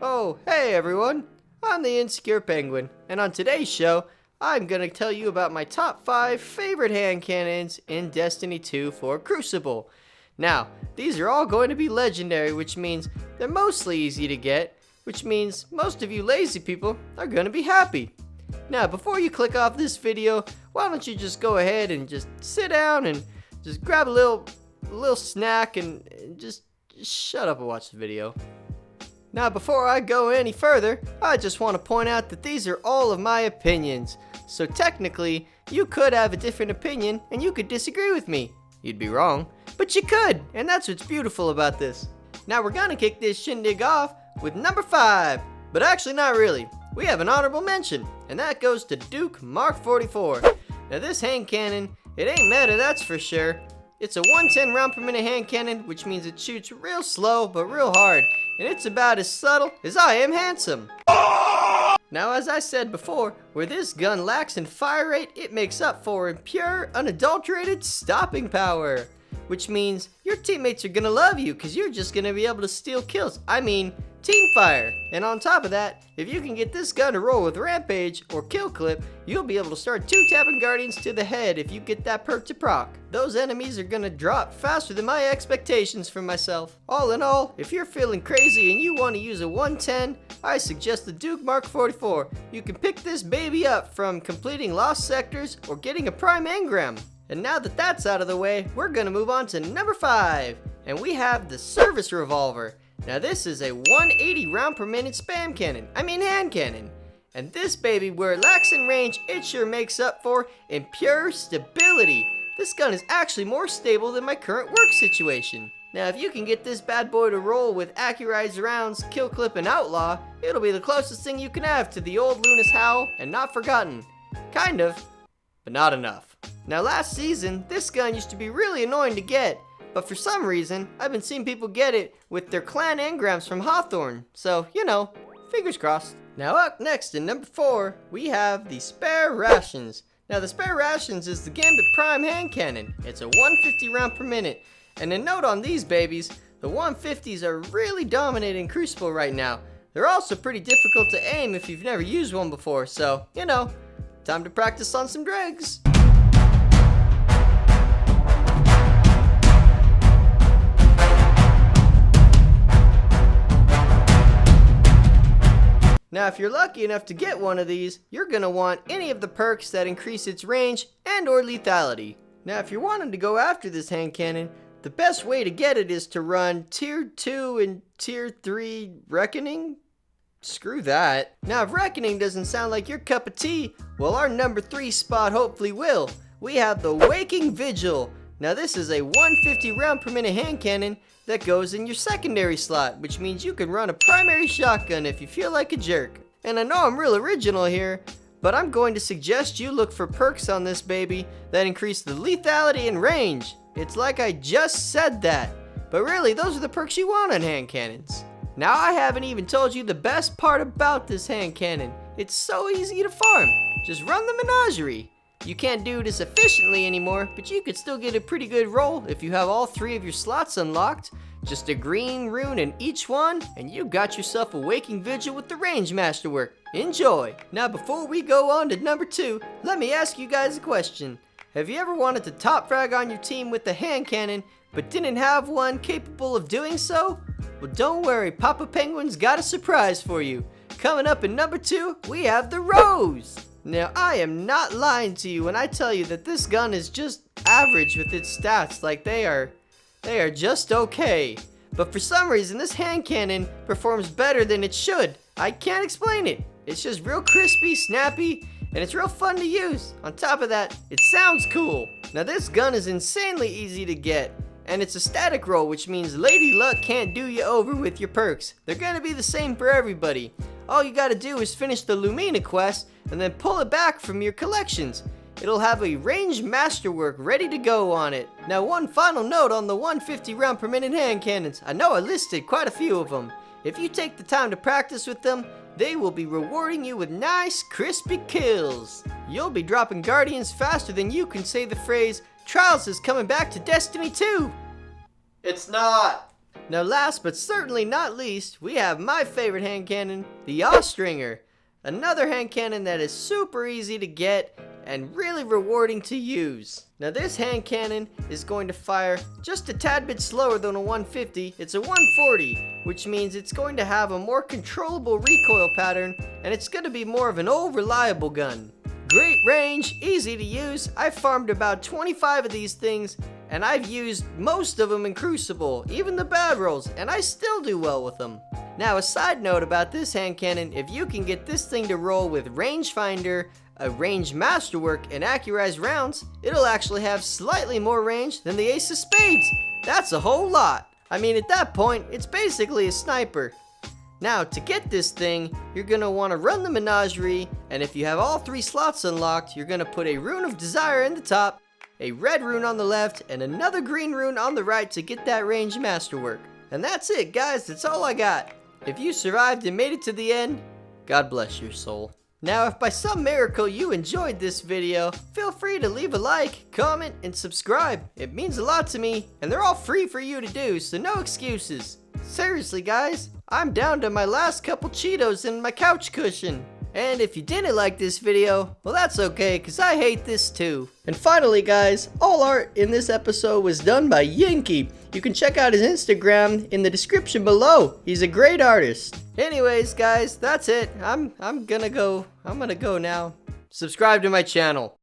Oh, hey everyone! I'm the Insecure Penguin, and on today's show, I'm gonna tell you about my top 5 favorite hand cannons in Destiny 2 for Crucible. Now, these are all going to be legendary, which means they're mostly easy to get, which means most of you lazy people are gonna be happy. Now, before you click off this video, why don't you just go ahead and just sit down and just grab a little snack and just shut up and watch the video. Now, before I go any further, I just want to point out that these are all of my opinions. So technically, you could have a different opinion and you could disagree with me. You'd be wrong, but you could, and that's what's beautiful about this. Now we're gonna kick this shindig off with number 5, but actually not really. We have an honorable mention, and that goes to Duke Mark 44. Now this hand cannon, it ain't meta, that's for sure. It's a 110 round per minute hand cannon, which means it shoots real slow but real hard, and it's about as subtle as I am handsome. Now, as I said before, where this gun lacks in fire rate, it makes up for in pure, unadulterated stopping power. Which means your teammates are gonna love you because you're just gonna be able to steal kills. I mean, team fire. And on top of that, if you can get this gun to roll with Rampage or Kill Clip, you'll be able to start 2-tapping Guardians to the head if you get that perk to proc. Those enemies are gonna drop faster than my expectations for myself. All in all, if you're feeling crazy and you want to use a 110, I suggest the Duke Mark 44. You can pick this baby up from completing lost sectors or getting a prime engram. And now that that's out of the way, we're gonna move on to number 5. And we have the Service Revolver. Now this is a 180 round per minute spam cannon, hand cannon. And this baby, where it lacks in range, it sure makes up for in pure stability. This gun is actually more stable than my current work situation. Now if you can get this bad boy to roll with accurized rounds, Kill Clip, and Outlaw, it'll be the closest thing you can have to the old Lunas Howl and Not Forgotten. Kind of, but not enough. Now last season, this gun used to be really annoying to get, but for some reason, I've been seeing people get it with their clan engrams from Hawthorne, so, you know, fingers crossed. Now up next in number 4, we have the Spare Rations. Now the Spare Rations is the Gambit Prime hand cannon. It's a 150 round per minute, and a note on these babies, the 150s are really dominating Crucible right now. They're also pretty difficult to aim if you've never used one before, so, you know, time to practice on some dregs. Now if you're lucky enough to get one of these, you're going to want any of the perks that increase its range and or lethality. Now if you're wanting to go after this hand cannon, the best way to get it is to run Tier 2 and Tier 3 Reckoning? Screw that. Now if Reckoning doesn't sound like your cup of tea, well our number 3 spot hopefully will. We have the Waking Vigil. Now this is a 150 round per minute hand cannon that goes in your secondary slot, which means you can run a primary shotgun if you feel like a jerk. And I know I'm real original here, but I'm going to suggest you look for perks on this baby that increase the lethality and range. It's like I just said that, but really those are the perks you want on hand cannons. Now I haven't even told you the best part about this hand cannon. It's so easy to farm. Just run the menagerie. You can't do this efficiently anymore, but you could still get a pretty good roll if you have all 3 of your slots unlocked. Just a green rune in each one, and you got yourself a Waking Vigil with the range masterwork. Enjoy! Now before we go on to number 2, let me ask you guys a question. Have you ever wanted to top frag on your team with a hand cannon, but didn't have one capable of doing so? Well don't worry, Papa Penguin's got a surprise for you. Coming up in number 2, we have the Rose! Now, I am not lying to you when I tell you that this gun is just average with its stats, like they are just okay. But for some reason, this hand cannon performs better than it should. I can't explain it. It's just real crispy, snappy, and it's real fun to use. On top of that, it sounds cool. Now, this gun is insanely easy to get, and it's a static roll, which means Lady Luck can't do you over with your perks. They're gonna be the same for everybody. All you gotta do is finish the Lumina quest and then pull it back from your collections. It'll have a range masterwork ready to go on it. Now one final note on the 150 round per minute hand cannons. I know I listed quite a few of them. If you take the time to practice with them, they will be rewarding you with nice crispy kills. You'll be dropping Guardians faster than you can say the phrase, "Trials is coming back to Destiny 2." It's not. Now last but certainly not least, we have my favorite hand cannon, the Austringer. Another hand cannon that is super easy to get and really rewarding to use. Now this hand cannon is going to fire just a tad bit slower than a 150. It's a 140, which means it's going to have a more controllable recoil pattern and it's going to be more of an old reliable gun. Great range, easy to use. I've farmed about 25 of these things and I've used most of them in Crucible, even the bad rolls, and I still do well with them. Now a side note about this hand cannon, if you can get this thing to roll with rangefinder, a range masterwork, and accurized rounds, it'll actually have slightly more range than the Ace of Spades. That's a whole lot. I mean, at that point, it's basically a sniper. Now, to get this thing, you're going to want to run the Menagerie, and if you have all 3 slots unlocked, you're going to put a Rune of Desire in the top, a red rune on the left, and another green rune on the right to get that range masterwork. And that's it, guys. That's all I got. If you survived and made it to the end, God bless your soul. Now, if by some miracle you enjoyed this video, feel free to leave a like, comment, and subscribe. It means a lot to me, and they're all free for you to do, so no excuses. Seriously, guys, I'm down to my last couple Cheetos and my couch cushion. And if you didn't like this video, well that's okay, cause I hate this too. And finally guys, all art in this episode was done by Yankee. You can check out his Instagram in the description below. He's a great artist. Anyways guys, that's it. I'm gonna go now. Subscribe to my channel.